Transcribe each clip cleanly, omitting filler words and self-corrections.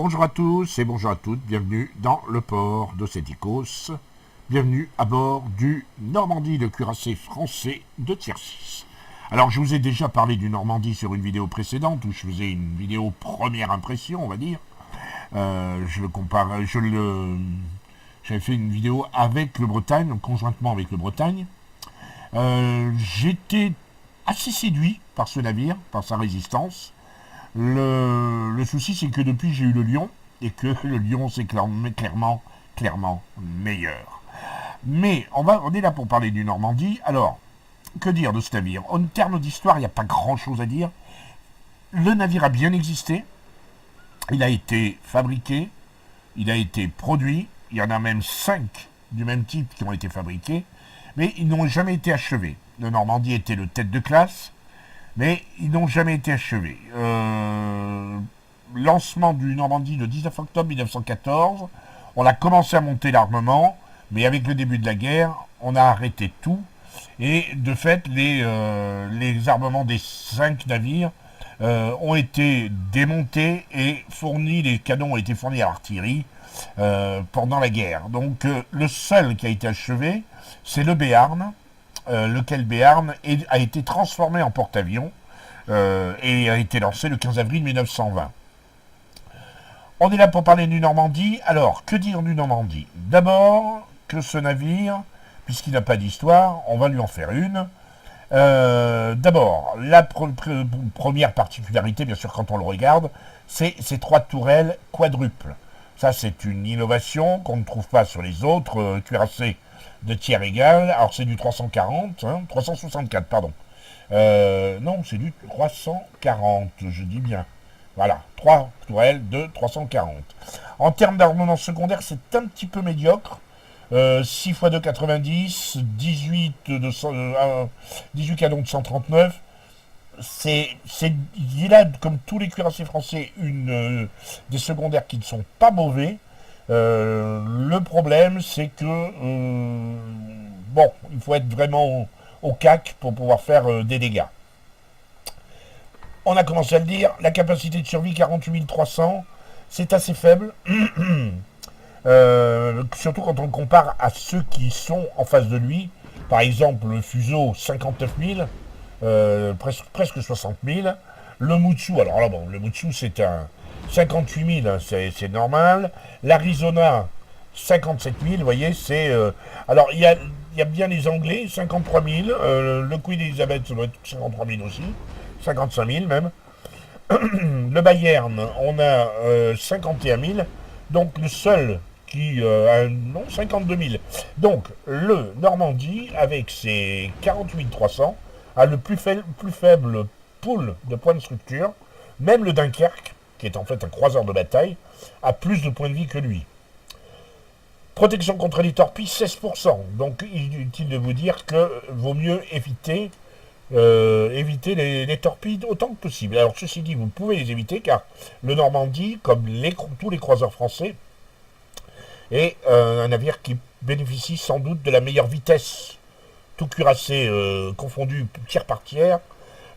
Bonjour à tous et bonjour à toutes, bienvenue dans le port de Séticos. Bienvenue à bord du Normandie, le cuirassé français de tier 6. Alors je vous ai déjà parlé du Normandie sur une vidéo précédente où je faisais une vidéo première impression, on va dire. J'avais fait une vidéo avec le Bretagne, conjointement avec le Bretagne. J'étais assez séduit par ce navire, par sa résistance. Le souci, c'est que depuis, j'ai eu le Lion, et que le Lion, c'est clairement meilleur. Mais on est là pour parler du Normandie. Alors, que dire de ce navire? En termes d'histoire, il n'y a pas grand-chose à dire. Le navire a bien existé. Il a été fabriqué. Il a été produit. Il y en a même 5 du même type qui ont été fabriqués. Mais ils n'ont jamais été achevés. Le Normandie était le tête de classe. Mais ils n'ont jamais été achevés. Lancement du Normandie le 19 octobre 1914. On a commencé à monter l'armement, mais avec le début de la guerre, on a arrêté tout. Et de fait, les armements des 5 navires ont été démontés et fournis, les canons ont été fournis à l'artillerie pendant la guerre. Donc le seul qui a été achevé, c'est le Béarn. Lequel Béarn a été transformé en porte-avions et a été lancé le 15 avril 1920. On est là pour parler du Normandie. Alors, que dire du Normandie? D'abord, que ce navire, puisqu'il n'a pas d'histoire, on va lui en faire une. D'abord, la première particularité, bien sûr, quand on le regarde, c'est ces 3 tourelles quadruples. Ça, c'est une innovation qu'on ne trouve pas sur les autres cuirassés de tiers égal. Alors c'est du 340, 364, pardon. Non, c'est du 340, je dis bien. Voilà, 3 tourelles de 340. En termes d'armement secondaire, c'est un petit peu médiocre. 6 x 2, 90, 18 canons de 139. Il a, comme tous les cuirassés français, des secondaires qui ne sont pas mauvais. Le problème, c'est que il faut être vraiment au cac pour pouvoir faire des dégâts. On a commencé à le dire, la capacité de survie 48 300, c'est assez faible, surtout quand on le compare à ceux qui sont en face de lui. Par exemple, le Fuseau 59 000, presque 60 000. Le Mutsu, alors là, bon, le Mutsu c'est un 58 000, c'est normal. L'Arizona, 57 000, vous voyez, c'est... alors, il y a bien les Anglais, 53 000. Le Queen Elizabeth, ça doit être 53 000 aussi. 55 000 même. Le Bayern, on a 51 000. Donc, le seul qui... non, 52 000. Donc, le Normandie, avec ses 48 300, a le plus faible pool de points de structure. Même le Dunkerque, qui est en fait un croiseur de bataille, a plus de points de vie que lui. Protection contre les torpilles, 16%. Donc inutile de vous dire que vaut mieux éviter les torpilles autant que possible. Alors ceci dit, vous pouvez les éviter car le Normandie, comme tous les croiseurs français, est un navire qui bénéficie sans doute de la meilleure vitesse. Tout cuirassé confondu tiers par tiers,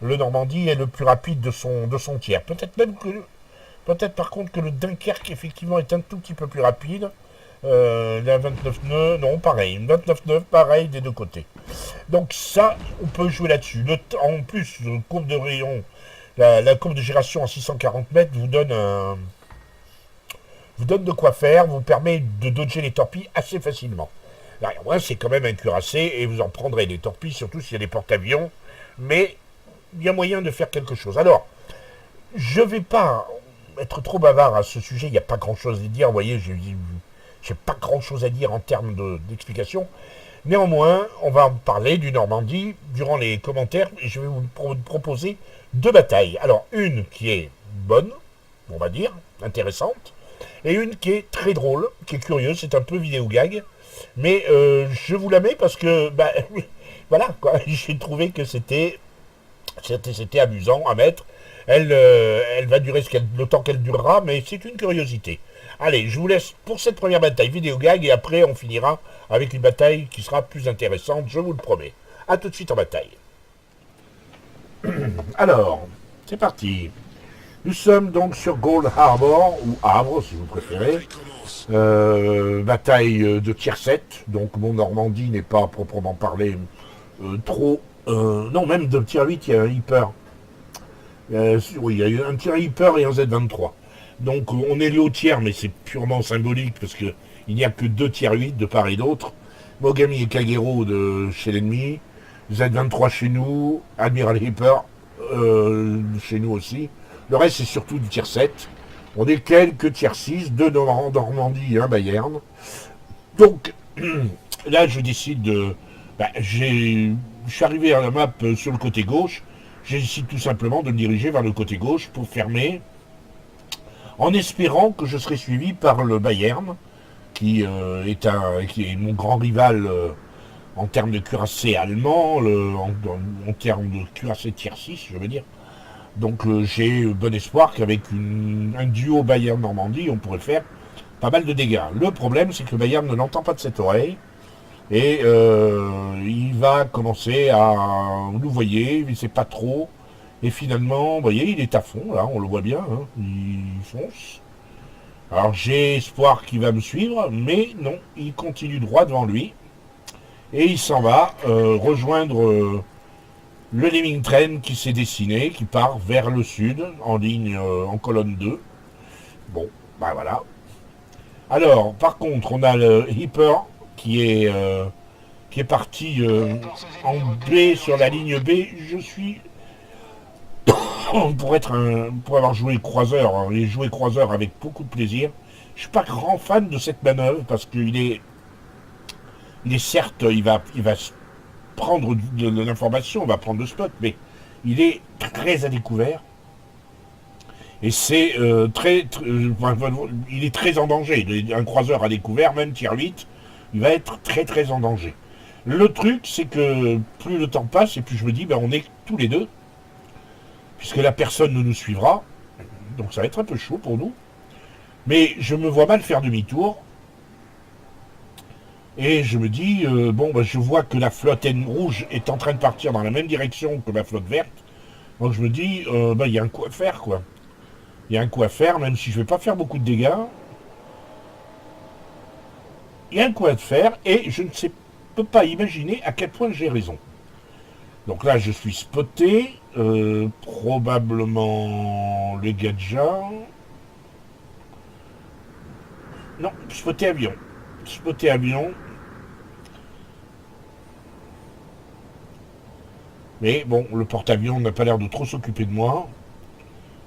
le Normandie est le plus rapide de son tiers. Peut-être par contre que le Dunkerque effectivement est un tout petit peu plus rapide. La 29 nœuds, non, pareil. 29 nœuds, pareil des deux côtés. Donc ça, on peut jouer là-dessus. En plus, la courbe de rayon, la courbe de giration à 640 mètres vous donne de quoi faire, vous permet de dodger les torpilles assez facilement. Moi, c'est quand même un cuirassé et vous en prendrez des torpilles, surtout s'il y a des porte-avions. Mais il y a moyen de faire quelque chose. Alors, je ne vais pas être trop bavard à ce sujet, il n'y a pas grand-chose à dire. Vous voyez, j'ai pas grand-chose à dire en termes d'explication. Néanmoins, on va en parler du Normandie durant les commentaires et je vais vous proposer 2 batailles. Alors, une qui est bonne, on va dire, intéressante, et une qui est très drôle, qui est curieuse, c'est un peu vidéo gag. Mais je vous la mets parce que, voilà, quoi, j'ai trouvé que c'était amusant à mettre. Elle va durer le temps qu'elle durera, mais c'est une curiosité. Allez, je vous laisse pour cette première bataille vidéo gag, et après on finira avec une bataille qui sera plus intéressante, je vous le promets. A tout de suite en bataille. Alors, c'est parti. Nous sommes donc sur Gold Harbor, ou Havre si vous préférez. Bataille de tier 7, donc mon Normandie n'est pas proprement parlé trop... non, même de tier 8, il y a un Hyper. Oui, il y a eu un tier Hyper et un Z23. Donc on est low tiers, mais c'est purement symbolique, parce que il n'y a que 2 tiers 8 de part et d'autre. Mogami et Kagero de chez l'ennemi, Z23 chez nous, Admiral Hyper chez nous aussi. Le reste, c'est surtout du tier 7. On est quelques tier 6, 2 Normandie et un Bayern. Donc, là, je décide de... je suis arrivé à la map sur le côté gauche. Je décide tout simplement de me diriger vers le côté gauche pour fermer, en espérant que je serai suivi par le Bayern, qui est mon grand rival en termes de cuirassé allemand, en termes de cuirassé tier 6, je veux dire. Donc j'ai bon espoir qu'avec un duo Bayern-Normandie, on pourrait faire pas mal de dégâts. Le problème, c'est que le Bayern ne l'entend pas de cette oreille, et il va commencer à nous voyer, il ne sait pas trop, et finalement, vous voyez, il est à fond, là, on le voit bien, hein, il fonce. Alors j'ai espoir qu'il va me suivre, mais non, il continue droit devant lui, et il s'en va rejoindre... le Lemming Train qui s'est dessiné, qui part vers le sud, en ligne, en colonne 2. Bon, ben voilà. Alors, par contre, on a le Hyper qui est parti en B sur la ligne B. Je suis... pour avoir joué croiseur, hein, et joué croiseur avec beaucoup de plaisir, je suis pas grand fan de cette manœuvre, parce qu'il est... Il est certes, il va prendre de l'information, on va prendre le spot, mais il est très à découvert, et c'est il est très en danger. Un croiseur à découvert, même tier 8, il va être très en danger. Le truc, c'est que plus le temps passe, et plus je me dis, on est tous les deux, puisque la personne ne nous suivra, donc ça va être un peu chaud pour nous, mais je me vois mal faire demi-tour. Et je me dis, je vois que la flotte rouge est en train de partir dans la même direction que ma flotte verte. Donc je me dis, il y a un coup à faire, quoi. Il y a un coup à faire, même si je ne vais pas faire beaucoup de dégâts. Il y a un coup à faire, et je ne peux pas imaginer à quel point j'ai raison. Donc là, je suis spoté, probablement les gadgets. Non, spoté avion. Spoté avion. Mais bon, le porte-avions n'a pas l'air de trop s'occuper de moi.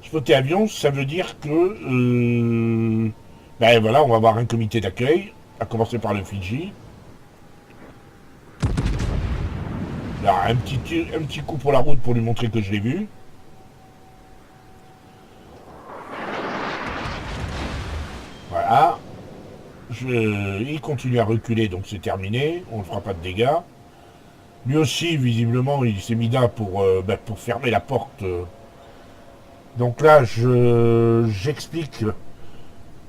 Spoté avion, ça veut dire que... voilà, on va avoir un comité d'accueil, à commencer par le Fidji. Là, un petit coup pour la route pour lui montrer que je l'ai vu. Voilà. Il continue à reculer, donc c'est terminé. On ne fera pas de dégâts. Lui aussi, visiblement, il s'est mis là pour fermer la porte. Donc là, j'explique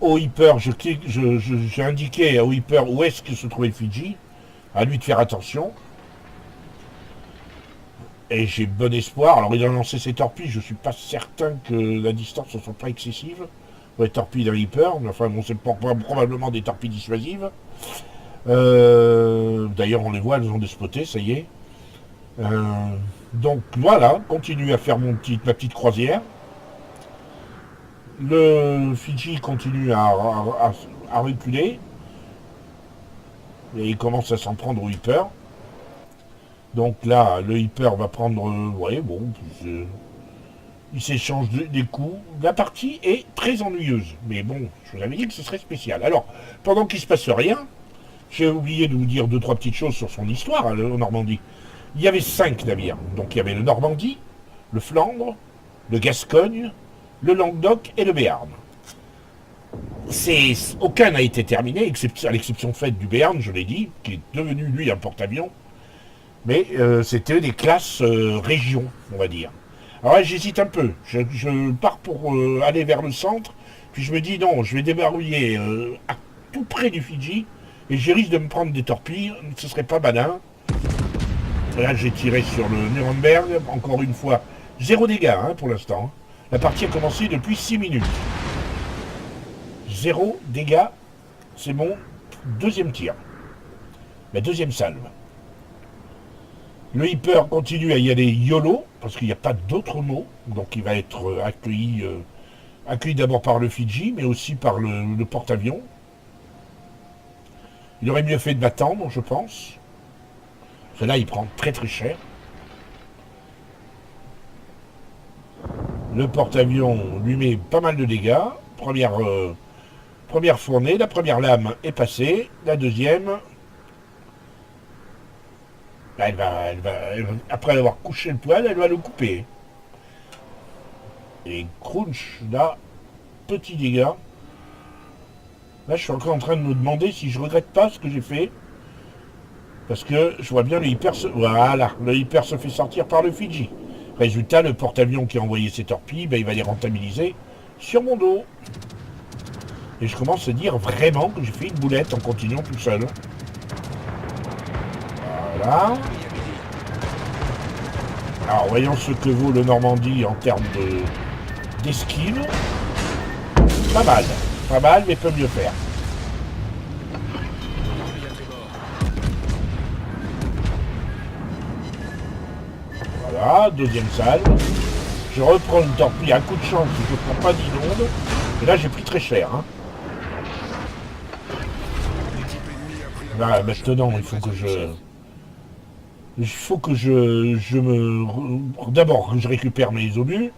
au Hyper, j'ai indiqué au Hyper où est-ce que se trouvait le Fidji, à lui de faire attention. Et j'ai bon espoir. Alors il a lancé ses torpilles, je suis pas certain que la distance ne soit pas excessive. Les torpilles d'un Hyper, mais enfin bon, c'est probablement des torpilles dissuasives. D'ailleurs on les voit, elles ont despoté, ça y est. Donc voilà, continue à faire ma petite croisière. Le Fidji continue à reculer. Et il commence à s'en prendre au Hyper. Donc là, le Hyper va prendre... il s'échange des coups. La partie est très ennuyeuse. Mais bon, je vous avais dit que ce serait spécial. Alors, pendant qu'il ne se passe rien, j'ai oublié de vous dire 2-3 petites choses sur son histoire, en Normandie. Il y avait 5 navires. Donc il y avait le Normandie, le Flandre, le Gascogne, le Languedoc et le Béarn. Aucun n'a été terminé, à l'exception faite du Béarn, je l'ai dit, qui est devenu, lui, un porte-avions. Mais c'était des classes régions, on va dire. Alors là, j'hésite un peu. Je pars pour aller vers le centre, puis je me dis, non, je vais déverrouiller à tout près du Fidji, et je risque de me prendre des torpilles, ce serait pas malin. Là, j'ai tiré sur le Nuremberg, encore une fois, 0 dégâts pour l'instant. La partie a commencé depuis 6 minutes. 0 dégâts, c'est mon deuxième tir. Ma deuxième salve. Le Hyper continue à y aller YOLO, parce qu'il n'y a pas d'autre mot, donc il va être accueilli d'abord par le Fidji, mais aussi par le porte-avions. Il aurait mieux fait de m'attendre, je pense. Parce que là, il prend très très cher. Le porte-avions lui met pas mal de dégâts. Première fournée, la première lame est passée. La deuxième... Là, après avoir couché le poil, elle va le couper. Et crunch, là, petit dégât. Là, je suis encore en train de me demander si je regrette pas ce que j'ai fait. Parce que je vois bien le Hyper voilà, le Hyper se fait sortir par le Fidji. Résultat, le porte-avions qui a envoyé ses torpilles, ben, il va les rentabiliser sur mon dos. Et je commence à dire vraiment que j'ai fait une boulette en continuant tout seul. Voilà. Alors, voyons ce que vaut le Normandie en termes d'esquive. Pas mal, mais peut mieux faire. Voilà, deuxième salle. Je reprends une torpille, un coup de chance, je ne prends pas d'inonde. Et là, j'ai pris très cher. Hein. Là, maintenant, il faut que d'abord, je récupère mes obus.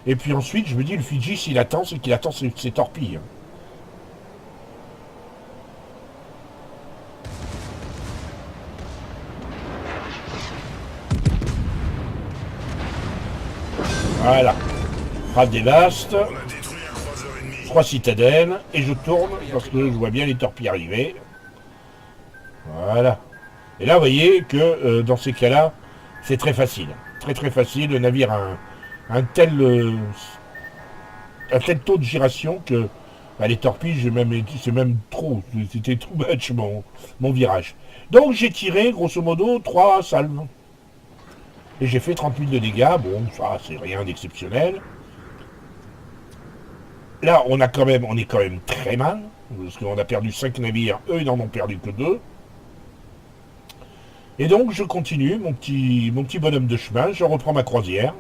Et puis ensuite, je me dis, le Fidji, s'il attend, c'est qu'il attend ses torpilles. Voilà. Frappe des vastes. 3 citadelles. Et je tourne parce que je vois bien les torpilles arriver. Voilà. Et là, vous voyez que dans ces cas-là, c'est très facile. Très très facile. Le navire a un tel taux de giration que bah, les torpilles, c'est même trop. C'était too much mon virage. Donc j'ai tiré grosso modo 3 salves. Et j'ai fait 30 000 de dégâts. Bon, ça, c'est rien d'exceptionnel. Là, on est quand même très mal. Parce qu'on a perdu 5 navires. Eux, ils n'en ont perdu que 2. Et donc, je continue mon petit bonhomme de chemin. Je reprends ma croisière.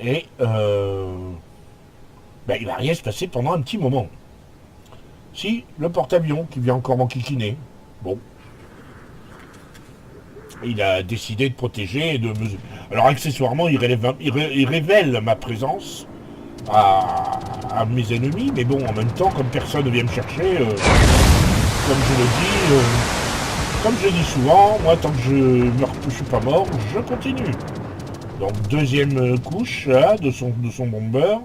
Et ben, il va rien se passer pendant un petit moment. Si, le porte-avions qui vient encore m'enquiquiner. Bon. Il a décidé de protéger et de me... Alors accessoirement, il révèle ma présence à mes ennemis, mais bon, en même temps, comme personne ne vient me chercher, comme je le dis souvent, moi, tant que je suis pas mort, je continue. Donc, deuxième couche là, de son bomber.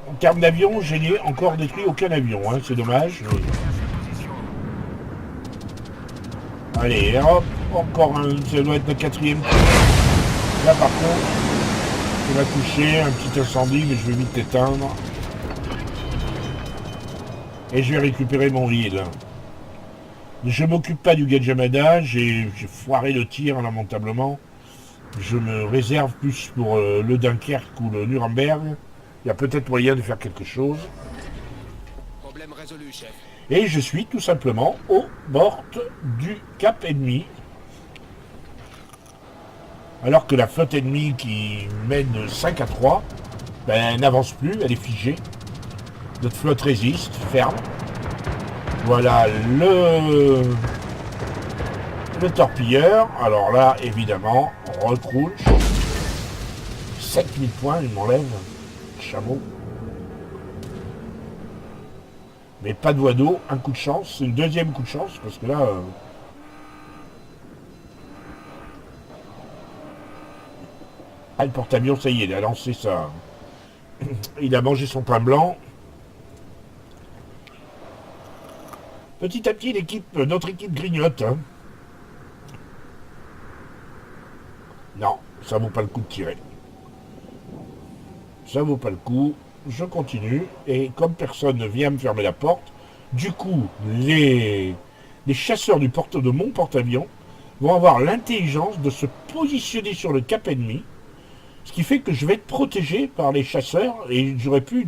En termes d'avion, je n'ai encore détruit aucun avion, hein, c'est dommage. Allez, hop, encore un, ça doit être le 4e. Là par contre, il va toucher, un petit incendie, mais je vais vite l'éteindre. Et je vais récupérer mon heal. Je m'occupe pas du Gajamada, j'ai foiré le tir lamentablement. Je me réserve plus pour le Dunkerque ou le Nuremberg. Il y a peut-être moyen de faire quelque chose. Problème résolu, chef. Et je suis tout simplement au bord du cap ennemi. Alors que la flotte ennemie qui mène 5-3, ben, n'avance plus, elle est figée. Notre flotte résiste, ferme. Voilà le torpilleur. Alors là, évidemment, on recroule. 7000 points, il m'enlève. Chameau. Mais pas de voie d'eau, un coup de chance, c'est le deuxième coup de chance, parce que là... Ah, le porte-avions, ça y est, il a lancé ça. Il a mangé son pain blanc. Petit à petit, notre équipe grignote. Hein. Non, ça vaut pas le coup de tirer. Ça vaut pas le coup. Je continue, et comme personne ne vient me fermer la porte, du coup, les chasseurs de mon porte-avions vont avoir l'intelligence de se positionner sur le cap ennemi, ce qui fait que je vais être protégé par les chasseurs et je serai plus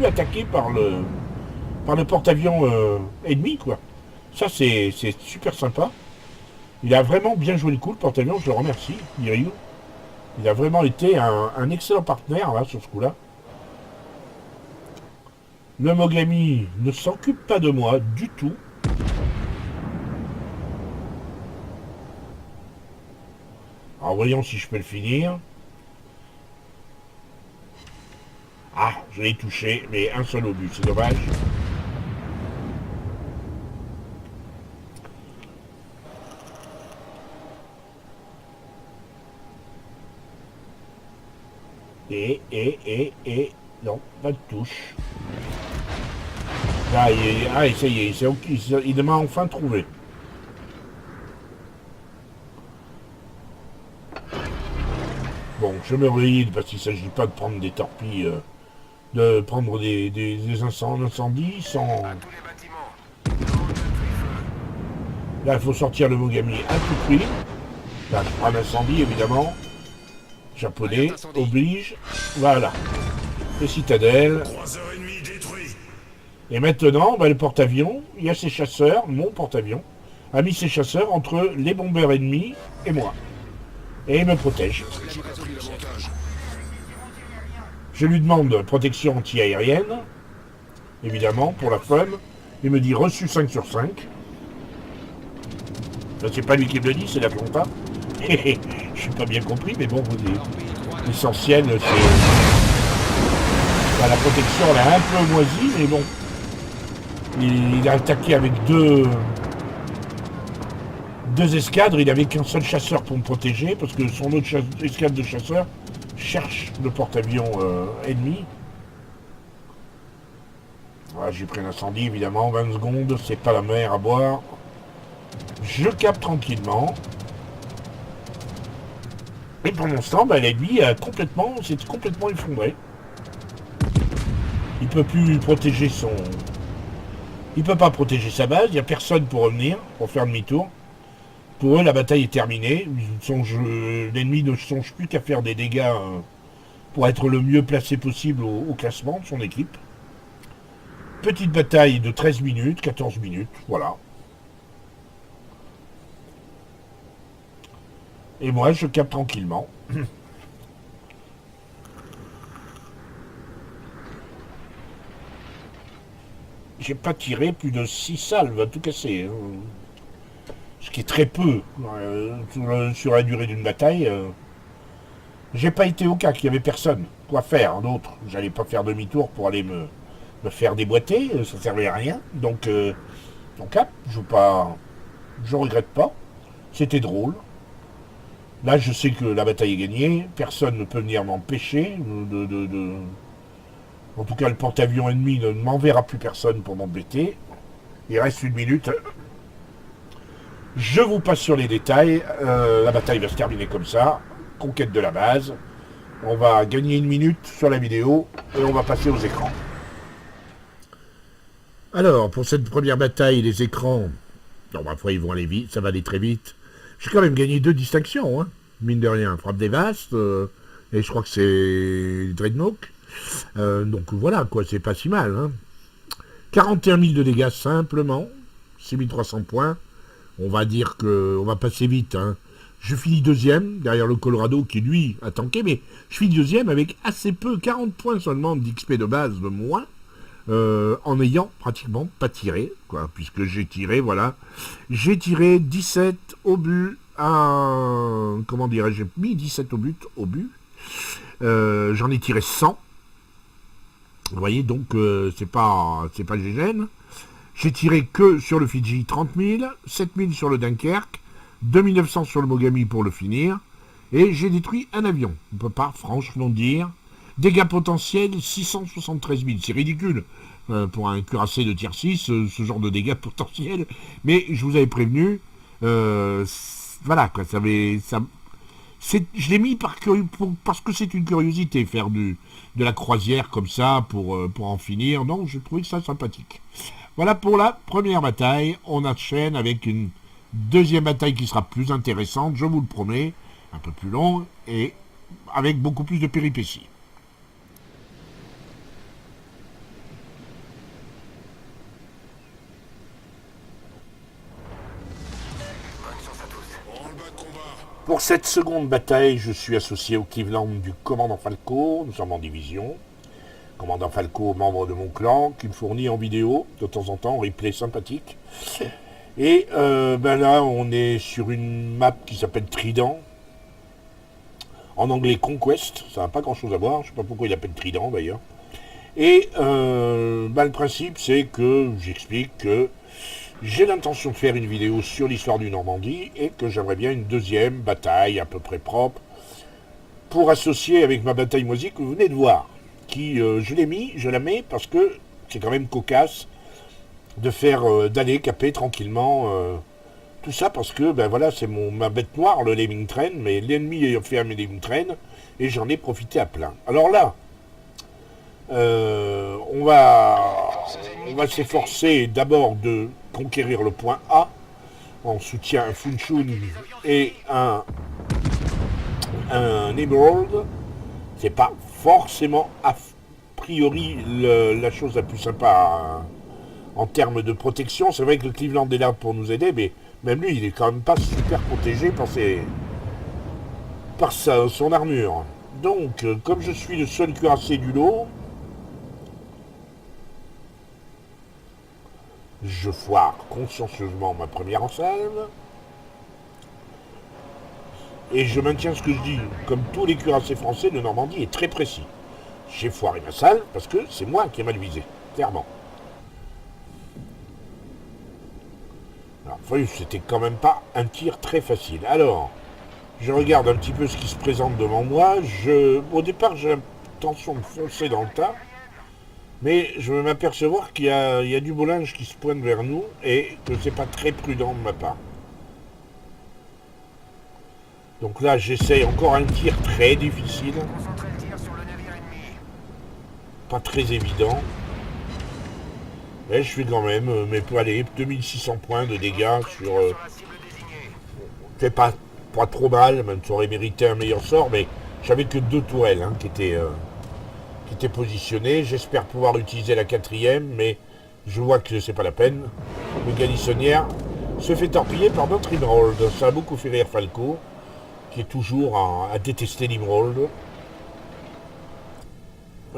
attaqué par le porte-avions ennemi, quoi. Ça, c'est super sympa. Il a vraiment bien joué le coup, le porte-avions, je le remercie, Ryu. Il a vraiment été un excellent partenaire, là, sur ce coup-là. Le Mogami ne s'occupe pas de moi du tout. Alors, voyons si je peux le finir. Ah, je l'ai touché, mais un seul obus, c'est dommage. Non, pas de touche. Là, ça y est, il m'a enfin trouvé. Bon, je me réide parce qu'il ne s'agit pas de prendre des torpilles, de prendre des incendies sans... Là, il faut sortir le Mogami à tout prix. Là, je prends un incendie, évidemment. Japonais, oblige. Voilà. Les citadelles. Et maintenant, le porte-avions, il y a ses chasseurs, mon porte-avions, a mis ses chasseurs entre les bombeurs ennemis et moi. Et il me protège. Je lui demande protection anti-aérienne, évidemment, pour la fun. Il me dit reçu 5 sur 5. C'est pas lui qui me le dit, c'est l'Atlanta. Je suis pas bien compris, mais bon, l'essentiel, c'est... la protection, elle a un peu moisi, mais bon. Il a attaqué avec deux escadres, il n'avait qu'un seul chasseur pour me protéger, parce que son autre escadre de chasseurs cherche le porte-avions ennemi. Voilà, j'ai pris un incendie, évidemment, 20 secondes, c'est pas la mer à boire. Je capte tranquillement. Et pour l'instant, l'ennemi s'est complètement effondré. Il peut plus protéger son... Il peut pas protéger sa base, il n'y a personne pour revenir, pour faire demi-tour. Pour eux, la bataille est terminée. L'ennemi ne songe plus qu'à faire des dégâts pour être le mieux placé possible au classement de son équipe. Petite bataille de 13 minutes, 14 minutes, voilà. Et moi, je capte tranquillement. J'ai pas tiré plus de 6 salves à tout casser. Ce qui est très peu sur la durée d'une bataille. J'ai pas été au cas qu'il y avait personne. Quoi faire d'autre? J'allais pas faire demi-tour pour aller me faire déboîter. Ça servait à rien. Donc cap, je regrette pas. C'était drôle. Là, je sais que la bataille est gagnée. Personne ne peut venir m'empêcher En tout cas, le porte-avions ennemi ne m'enverra plus personne pour m'embêter. Il reste 1 minute. Je vous passe sur les détails. La bataille va se terminer comme ça. Conquête de la base. On va gagner 1 minute sur la vidéo et on va passer aux écrans. Alors, pour cette première bataille, les écrans... Non, après, ils vont aller vite, ça va aller très vite. J'ai quand même gagné 2 distinctions, hein. Mine de rien. Frappe des vastes, et je crois que c'est Dreadnought. Donc voilà, quoi, c'est pas si mal. Hein. 41 000 de dégâts simplement, 6300 points. On va dire qu'on va passer vite. Hein. Je finis deuxième, derrière le Colorado qui lui a tanké, mais je finis deuxième avec assez peu, 40 points seulement d'XP de base de moins, en n'ayant pratiquement pas tiré, quoi, puisque j'ai tiré, voilà. J'ai tiré 17 obus à... Comment dirais-je? J'ai mis 17 obus au but. J'en ai tiré 100. Vous voyez, donc c'est pas GGN. J'ai tiré que sur le Fidji 30 000, 7 000 sur le Dunkerque, 2900 sur le Mogami pour le finir, et j'ai détruit un avion. On ne peut pas franchement dire. Dégâts potentiels 673 000. C'est ridicule pour un cuirassé de tier 6, ce genre de dégâts potentiels. Mais je vous avais prévenu, voilà, quoi, je l'ai mis parce que c'est une curiosité, faire de la croisière comme ça pour en finir. Non, je trouvais ça sympathique. Voilà pour la première bataille. On enchaîne avec une Deuxième bataille qui sera plus intéressante, je vous le promets, un peu plus longue et avec beaucoup plus de péripéties. Pour cette seconde bataille, je suis associé au Cleveland du commandant Falco. Nous sommes en division. Commandant Falco, membre de mon clan, qui me fournit en vidéo, de temps en temps, en replay sympathique. Et là, on est sur une map qui s'appelle Trident. En anglais Conquest, ça n'a pas grand chose à voir, je ne sais pas pourquoi il l'appelle Trident d'ailleurs. Et le principe, c'est que j'explique que j'ai l'intention de faire une vidéo sur l'histoire du Normandie et que j'aimerais bien une deuxième bataille à peu près propre pour associer avec ma bataille moisie que vous venez de voir. Qui, je la mets parce que c'est quand même cocasse de faire d'aller caper tranquillement tout ça parce que voilà, c'est ma bête noire, le Lemming Train, mais l'ennemi a fait un Lemming Train et j'en ai profité à plein. Alors là, on va s'efforcer d'abord de conquérir le point A en soutien à Funchun et un Emerald. C'est pas forcément a priori la chose la plus sympa en termes de protection. C'est vrai que le Cleveland est là pour nous aider, mais même lui, il est quand même pas super protégé par son armure. Donc, comme je suis le seul cuirassé du lot, je foire consciencieusement ma première salve. Et je maintiens ce que je dis. Comme tous les cuirassés français, le Normandie est très précis. J'ai foiré ma salve parce que c'est moi qui ai mal visé, clairement. Alors, c'était quand même pas un tir très facile. Alors, je regarde un petit peu ce qui se présente devant moi. Au départ, j'ai l'intention de foncer dans le tas. Mais je vais m'apercevoir qu'il y a du beau linge qui se pointe vers nous et que c'est pas très prudent de ma part. Donc là, j'essaye encore un tir très difficile. Pas très évident. Mais je fais quand même, mais pour aller 2600 points de dégâts sur... c'est pas trop mal, même ça aurait mérité un meilleur sort, mais j'avais que 2 tourelles qui étaient positionnées. J'espère pouvoir utiliser la 4e, mais je vois que c'est pas la peine. Le Galissonnière se fait torpiller par notre Emerald. Ça a beaucoup fait rire Falco, qui est toujours à détester l'Emerald.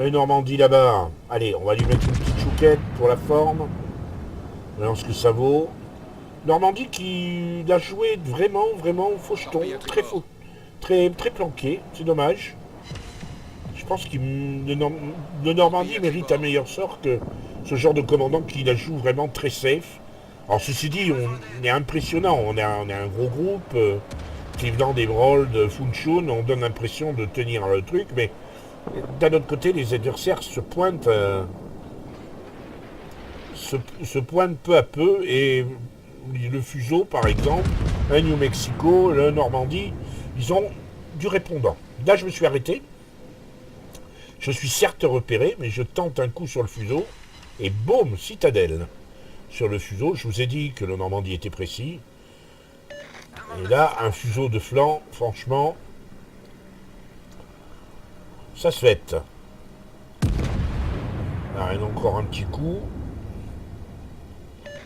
Et Normandie là-bas, allez, on va lui mettre une petite chouquette pour la forme. Voyons ce que ça vaut. Normandie qui l'a joué vraiment faucheton, très planqué, c'est dommage. Je pense que le Normandie mérite un meilleur sort que ce genre de commandant qui la joue vraiment très safe. Alors ceci dit, on est impressionnant, on est un gros groupe, Cleveland, Emerald, Funchun, on donne l'impression de tenir le truc, mais d'un autre côté, les adversaires se pointent peu à peu, et le Fuseau, par exemple, un New Mexico, le Normandie, ils ont du répondant. Là, je me suis arrêté. Je suis certes repéré, mais je tente un coup sur le Fuseau, et boum, citadelle. Sur le Fuseau, je vous ai dit que le Normandie était précis. Et là, un Fuseau de flanc, franchement, ça se fait. Là, encore un petit coup.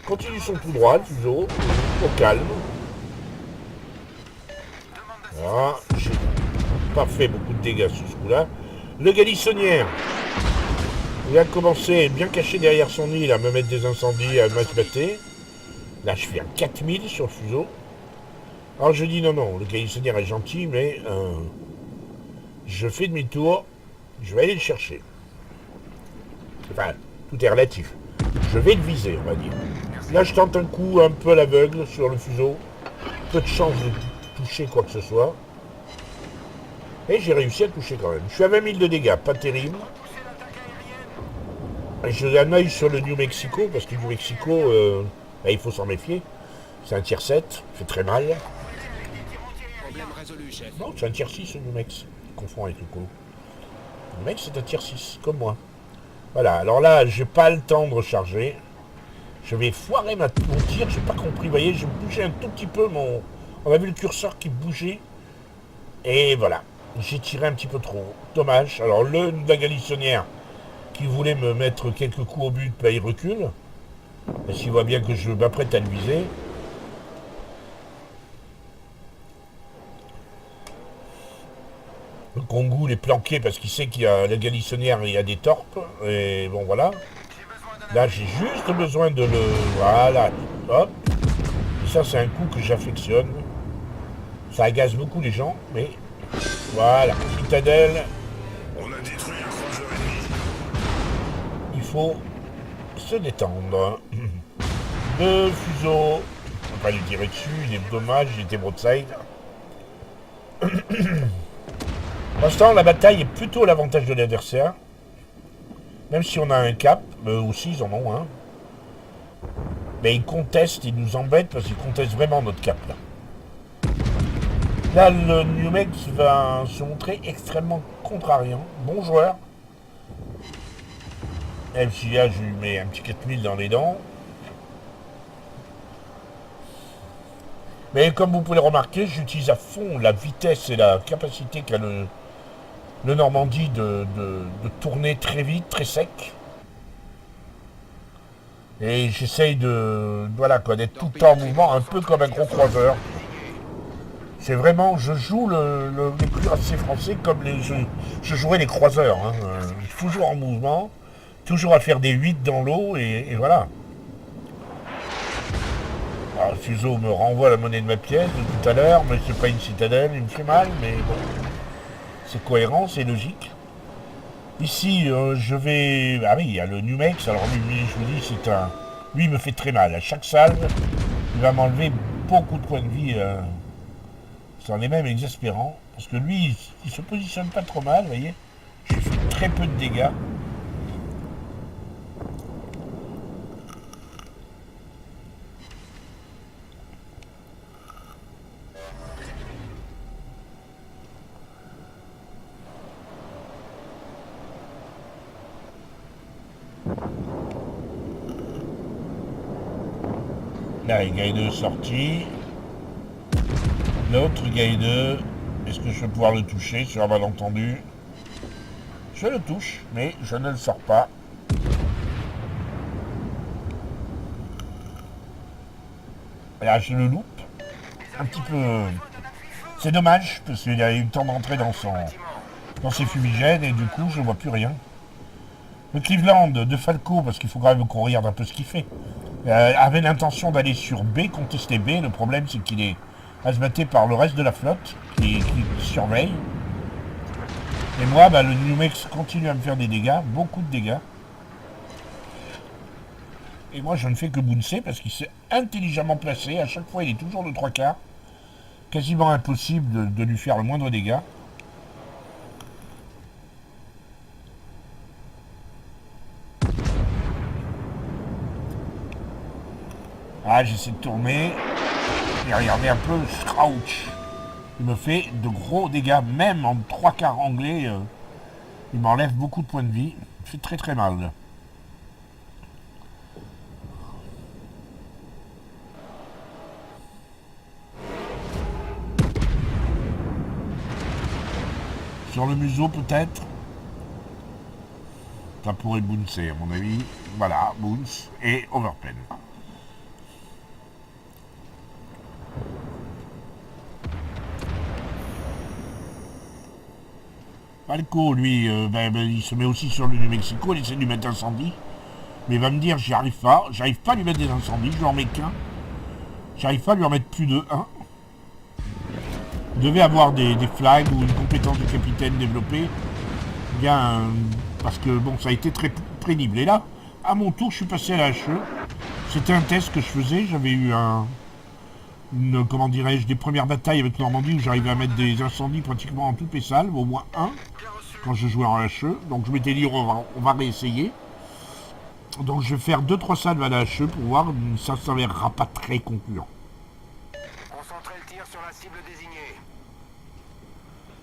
Continue son tout droit, le Fuseau, au calme. Voilà, j'ai pas fait beaucoup de dégâts sur ce coup-là. Le Galissonnière, il a commencé bien caché derrière son île à me mettre des incendies, à m'aspecter. Là, je fais un 4000 sur le Fuseau. Alors je dis non, le Galissonnière est gentil, mais je fais demi-tour, je vais aller le chercher. Enfin, tout est relatif. Je vais le viser, on va dire. Là, je tente un coup un peu à l'aveugle sur le Fuseau. Peu de chance de toucher quoi que ce soit. Et j'ai réussi à toucher quand même. Je suis à 20 000 de dégâts, pas terrible. J'ai un œil sur le New Mexico, parce que le New Mexico, il faut s'en méfier. C'est un tier 7, fait très mal. Non, c'est un tier 6, le New Mex. Je confonds avec le coup. Le mec, c'est un tier 6, comme moi. Voilà, alors là, j'ai pas le temps de recharger. Je vais foirer mon tir, j'ai pas compris. Vous voyez, je bougeais un tout petit peu mon... On a vu le curseur qui bougeait. Et voilà. J'ai tiré un petit peu trop. Dommage. Alors la galissonnière qui voulait me mettre quelques coups au but, bah, il recule. Et s'il voit bien que je m'apprête à le viser. Le Kongoul est planqué parce qu'il sait qu'il y a la galissonnière et il y a des torpes. Et bon voilà. Là j'ai juste besoin de le... Voilà. Hop. Et ça c'est un coup que j'affectionne. Ça agace beaucoup les gens, mais... Voilà. Citadelle. On a détruit un croiseur ennemi. Il faut se détendre. 2 fuseaux. On va pas lui tirer dessus, il est dommage, il était broadside. Pour l'instant, la bataille est plutôt à l'avantage de l'adversaire. Même si on a un cap, eux aussi ils en ont un. Mais ils contestent, ils nous embêtent parce qu'ils contestent vraiment notre cap là. Là, le New Mex va se montrer extrêmement contrariant. Bon joueur. Même si là, je lui mets un petit 4000 dans les dents. Mais comme vous pouvez le remarquer, j'utilise à fond la vitesse et la capacité qu'a le Normandie de tourner très vite, très sec. Et j'essaye voilà quoi, d'être tout le temps en mouvement, un peu comme un gros croiseur. C'est vraiment, je joue les cuirassiers français comme je jouerais les croiseurs. Hein. Toujours en mouvement, toujours à faire des 8 dans l'eau, et voilà. Alors, le fuseau me renvoie la monnaie de ma pièce de tout à l'heure, mais c'est pas une citadelle, il me fait mal, mais bon. C'est cohérent, c'est logique. Ici, je vais... Ah oui, il y a le New Mex, alors lui, je vous dis, c'est un... Lui, il me fait très mal. À chaque salve, il va m'enlever beaucoup de points de vie. C'en est même exaspérant. Parce que lui, il se positionne pas trop mal, vous voyez. Je fais très peu de dégâts. Là, il y a 2 sorties. L'autre Gaïdeux, est-ce que je vais pouvoir le toucher sur un malentendu? Je le touche, mais je ne le sors pas. Là, je le loupe. Un petit peu... C'est dommage, parce qu'il a eu le temps d'entrer dans ses fumigènes, et du coup, je ne vois plus rien. Le Cleveland de Falco, parce qu'il faut quand même qu'on regarde un peu ce qu'il fait, avait l'intention d'aller sur B, contester B. Le problème, c'est qu'il est abattu par le reste de la flotte qui surveille. Et moi, le New Mex continue à me faire des dégâts, beaucoup de dégâts. Et moi, je ne fais que bouncer parce qu'il s'est intelligemment placé. À chaque fois, il est toujours de 3/4. Quasiment impossible de lui faire le moindre dégât. Ah, j'essaie de tourner. Et regardez un peu le Crouch. Il me fait de gros dégâts, même en 3/4 anglais. Il m'enlève beaucoup de points de vie. Il fait très très mal. Sur le museau peut-être. Ça pourrait bouncer à mon avis. Voilà, bounce et overpen. Falco, lui, il se met aussi sur le New Mexico, il essaie de lui mettre incendie. Mais il va me dire, j'y arrive pas. J'arrive pas à lui mettre des incendies, je lui en mets qu'un. J'arrive pas à lui en mettre plus de 1. Il devait avoir des flags ou une compétence de capitaine développée. Bien, parce que bon, ça a été très pénible. Et là, à mon tour, je suis passé à la HE. C'était un test que je faisais. J'avais eu comment dirais-je, des premières batailles avec Normandie où j'arrivais à mettre des incendies pratiquement en toutes les salves, au moins un, quand je jouais en HE. Donc je m'étais dit, on va réessayer. Donc je vais faire 2-3 salves à la HE pour voir, ça ne s'avérera pas très concluant. Concentrez le tir sur la cible désignée.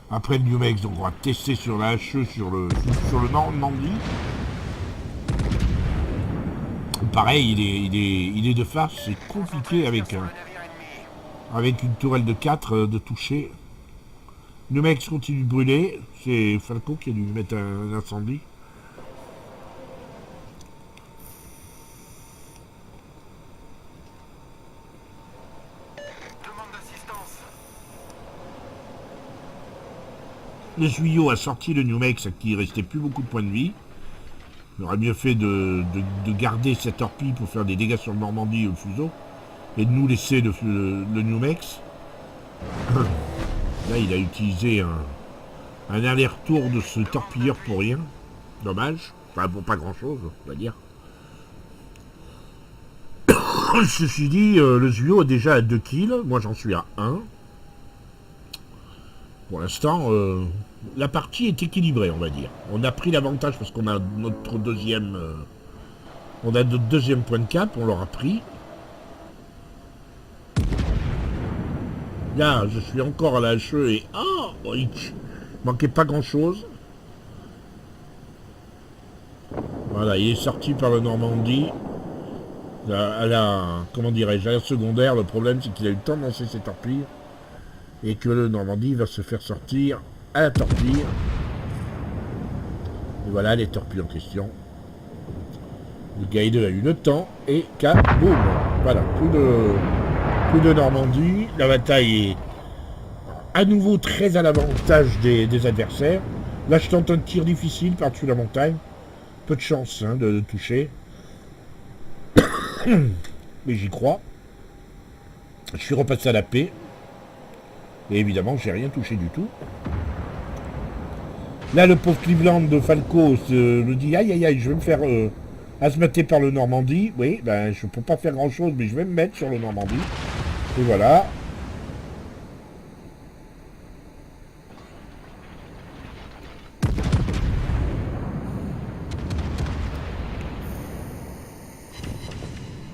Après le New Mex, donc on va tester sur la HE, sur le Normandie. Pareil, il est de face, c'est compliqué avec, Sur un navire ennemi. avec une tourelle de 4 de toucher. Le mec continue de brûler, c'est Falco qui a dû mettre un incendie. Demande d'assistance. Le Juillot a sorti le Numex à qui il restait plus beaucoup de points de vie. Il aurait mieux fait de garder cette torpille pour faire des dégâts sur le Normandie au fuseau et de nous laisser le Numex. Là, il a utilisé un aller-retour de ce torpilleur pour rien. Dommage. Enfin, pour pas grand-chose, on va dire. Ceci dit, le Zuyo est déjà à 2 kills. Moi, j'en suis à 1. Pour l'instant, la partie est équilibrée, on va dire. On a pris l'avantage parce qu'on a notre deuxième... on a notre deuxième point de cap, on l'aura pris. Là, je suis encore à la HE et... Ah, il manquait pas grand-chose. Voilà, il est sorti par le Normandie. Comment dirais-je, à la secondaire, le problème, c'est qu'il a eu le temps de lancer ses torpilles. Et que le Normandie va se faire sortir à la torpille. Et voilà les torpilles en question. Le Gaïde a eu le temps et boum. Voilà, plus de Normandie. La bataille est à nouveau très à l'avantage des adversaires. Là, je tente un tir difficile par-dessus la montagne. Peu de chance de toucher. Mais j'y crois. Je suis repassé à la paix. Et évidemment, j'ai rien touché du tout. Là, le pauvre Cleveland de Falco me dit aïe aïe aïe, je vais me faire asmater par le Normandie. Oui, ben je peux pas faire grand chose, mais je vais me mettre sur le Normandie. Et voilà.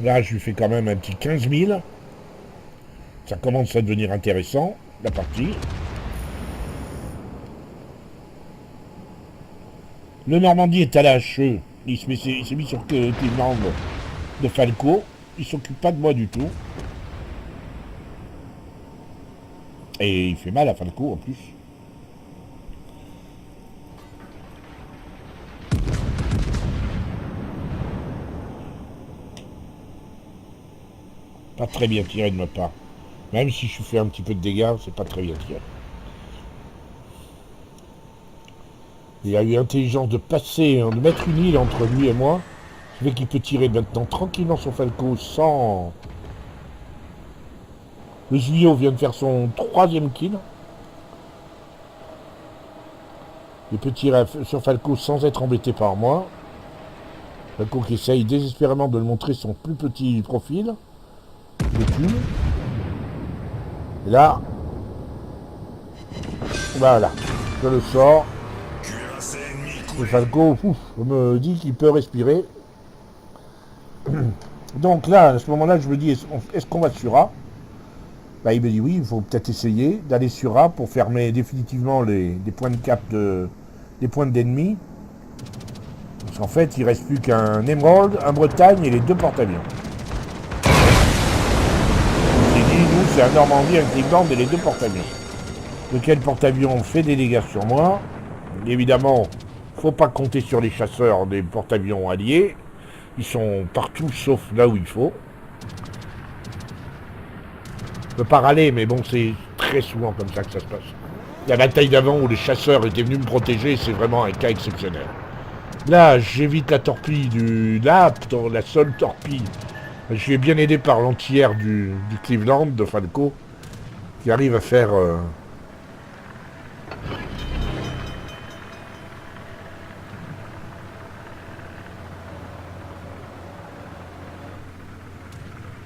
Là, je lui fais quand même un petit 15 000. Ça commence à devenir intéressant, la partie. Le Normandie est à la HE. Il s'est mis sur Cleveland de Falco. Il s'occupe pas de moi du tout. Et il fait mal à Falco en plus. Pas très bien tiré de ma part. Même si je fais un petit peu de dégâts, c'est pas très bien tiré. Il a eu l'intelligence de passer, de mettre une île entre lui et moi. Ce qui fait qu'il peut tirer maintenant tranquillement son Falco sans... Le Zuyo vient de faire son 3e kill. Il peut tirer sur Falco sans être embêté par moi. Falco qui essaye désespérément de le montrer son plus petit profil. Le tue. Et là, voilà, je le sors. Le Falco, on me dit qu'il peut respirer. Donc là, à ce moment-là, je me dis, est-ce qu'on va sur A? Bah, il me dit oui, il faut peut-être essayer d'aller sur A pour fermer définitivement les points de cap des points d'ennemis. Parce qu'en fait, il ne reste plus qu'un Emerald, un Bretagne et les 2 porte-avions. Nous, c'est un Normandie, un Cleveland et les 2 porte-avions. Lequel porte-avions fait des dégâts sur moi. Évidemment, faut pas compter sur les chasseurs des porte-avions alliés. Ils sont partout sauf là où il faut. Je peux pas râler, mais bon, c'est très souvent comme ça que ça se passe. La bataille d'avant où les chasseurs étaient venus me protéger, c'est vraiment un cas exceptionnel. Là, j'évite la torpille la seule torpille. Je suis bien aidé par l'antière du Cleveland de Falco, qui arrive à faire...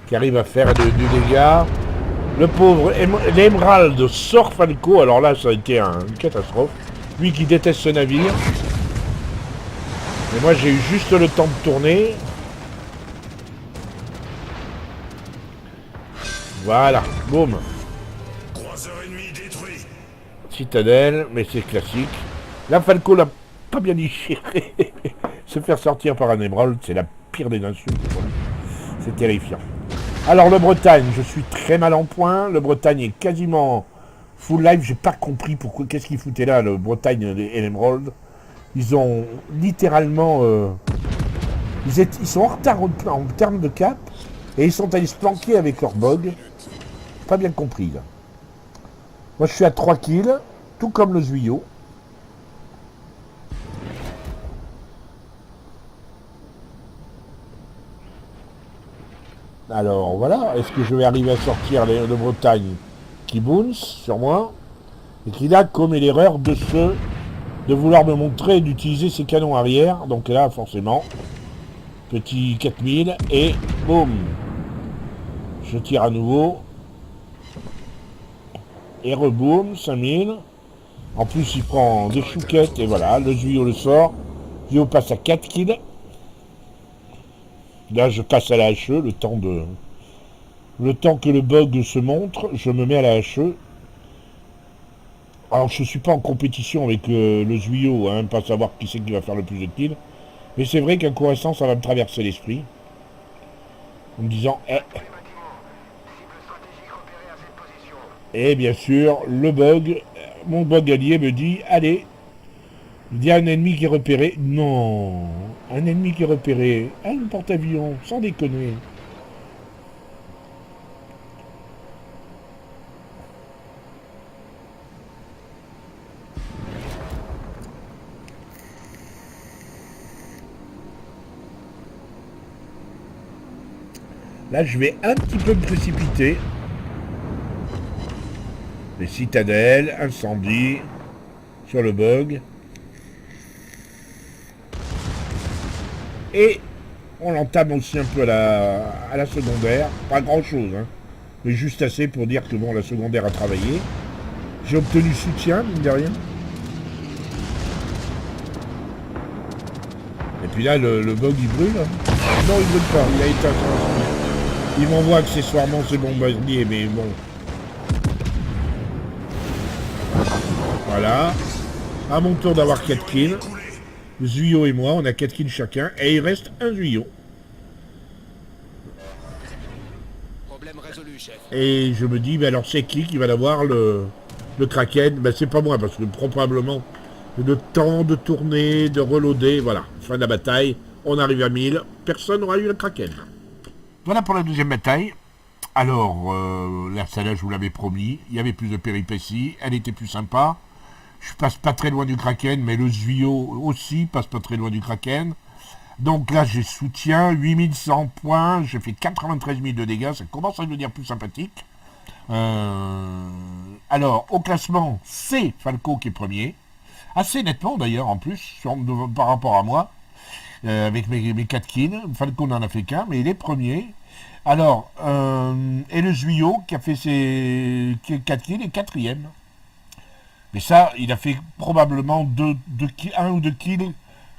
du dégât. Le pauvre l'Emerald sort Falco, alors là, ça a été une catastrophe. Lui qui déteste ce navire. Mais moi, j'ai eu juste le temps de tourner. Voilà, boum. Croiseur ennemi détruit. Citadelle, mais c'est classique. Là, Falco l'a pas bien digéré. Se faire sortir par un Emerald, c'est la pire des insultes. C'est terrifiant. Alors le Bretagne, je suis très mal en point. Le Bretagne est quasiment full live. J'ai pas compris pourquoi, qu'est-ce qu'ils foutaient là, le Bretagne et l'Emerald. Ils ont littéralement... ils sont en retard en termes de cap. Et ils sont allés se planquer avec leur bog. Pas bien compris là. Moi je suis à 3 kills, tout comme le Zuyo. Alors voilà, est-ce que je vais arriver à sortir de Bretagne qui bounce sur moi et qui là commet l'erreur de vouloir me montrer d'utiliser ses canons arrière. Donc là forcément, petit 4000 et boum, je tire à nouveau et reboum 5000. En plus il prend des chouquettes et voilà, le Zuyo le sort. Zuyo passe à 4 kills. Là, je passe à la HE, le temps que le bug se montre, je me mets à la HE. Alors, je ne suis pas en compétition avec le Zuyo, hein, pas savoir qui c'est qui va faire le plus de kills. Mais c'est vrai qu'un coup récent, ça va me traverser l'esprit. En me disant, et bien sûr, le bug, mon bug allié me dit, allez, il y a un ennemi qui est repéré. Non, un ennemi qui est repéré. Un porte-avions, sans déconner. Là, je vais un petit peu me précipiter. Les citadelles, incendie, sur le bug. Et on l'entame aussi un peu à la secondaire. Pas grand chose, hein, mais juste assez pour dire que bon, la secondaire a travaillé. J'ai obtenu soutien, mine de rien. Et puis là, le bug il brûle. Non, il brûle pas, il a éteint son incendie. Il m'envoie accessoirement ses bombardiers, mais bon. Voilà. À mon tour d'avoir 4 kills. Zuyo et moi, on a 4 kills chacun. Et il reste un Zuyo. Problème résolu, chef. Et je me dis, ben alors c'est qui va l'avoir le Kraken? Ben c'est pas moi, parce que probablement le temps de tourner, de reloader, voilà. Fin de la bataille, on arrive à 1000. Personne n'aura eu le Kraken. Voilà pour la deuxième bataille. Alors, là, celle-là, je vous l'avais promis. Il y avait plus de péripéties. Elle était plus sympa. Je passe pas très loin du Kraken, mais le Zuyo aussi passe pas très loin du Kraken. Donc là, j'ai soutien, 8100 points, j'ai fait 93 000 de dégâts, ça commence à devenir plus sympathique. Alors, au classement, c'est Falco qui est premier. Assez nettement d'ailleurs, en plus, par rapport à moi, avec mes 4 kills. Falco n'en a fait qu'un, mais il est premier. Alors, et le Zuyo qui a fait ses 4 kills est quatrième. Mais ça, il a fait probablement 1 ou 2 kills,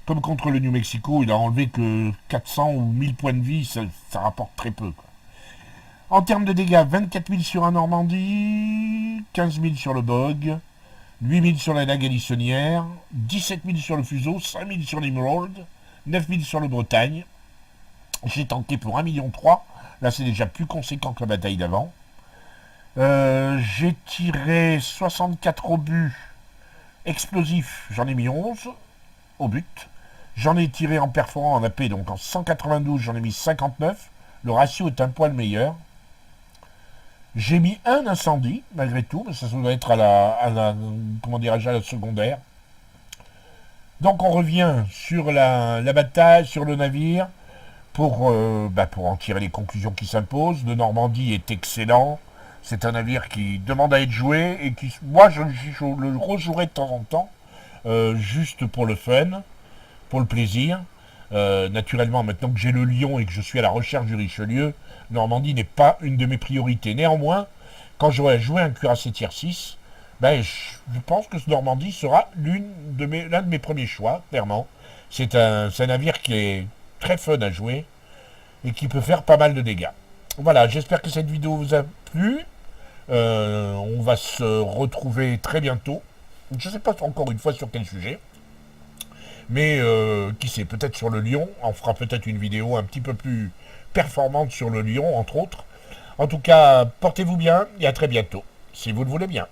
comme contre le New Mexico, il a enlevé que 400 ou 1000 points de vie, ça rapporte très peu, quoi. En termes de dégâts, 24 000 sur un Normandie, 15 000 sur le Bog, 8 000 sur la dague alissonnière, 17 000 sur le Fuseau, 5 000 sur l'Emerald, 9 000 sur le Bretagne. J'ai tanké pour 1,3 million. Là, c'est déjà plus conséquent que la bataille d'avant. J'ai tiré 64 obus explosifs, j'en ai mis 11 au but. J'en ai tiré en perforant en AP, donc en 192, j'en ai mis 59. Le ratio est un poil meilleur. J'ai mis un incendie, malgré tout, mais ça doit être à la comment dirais-je, à la secondaire. Donc on revient sur la bataille, sur le navire, pour en tirer les conclusions qui s'imposent. Le Normandie est excellent. C'est un navire qui demande à être joué et qui, moi, je le rejouerai de temps en temps, juste pour le fun, pour le plaisir. Naturellement, maintenant que j'ai le Lion et que je suis à la recherche du Richelieu, Normandie n'est pas une de mes priorités. Néanmoins, quand j'aurai joué un cuirassé tier 6, je pense que ce Normandie sera l'un de mes premiers choix, clairement. C'est un navire qui est très fun à jouer et qui peut faire pas mal de dégâts. Voilà, j'espère que cette vidéo vous a plu. On va se retrouver très bientôt. Je ne sais pas encore une fois sur quel sujet. Mais qui sait, peut-être sur le lion, on fera peut-être une vidéo un petit peu plus performante sur le lion, entre autres. En tout cas, portez-vous bien et à très bientôt, si vous le voulez bien.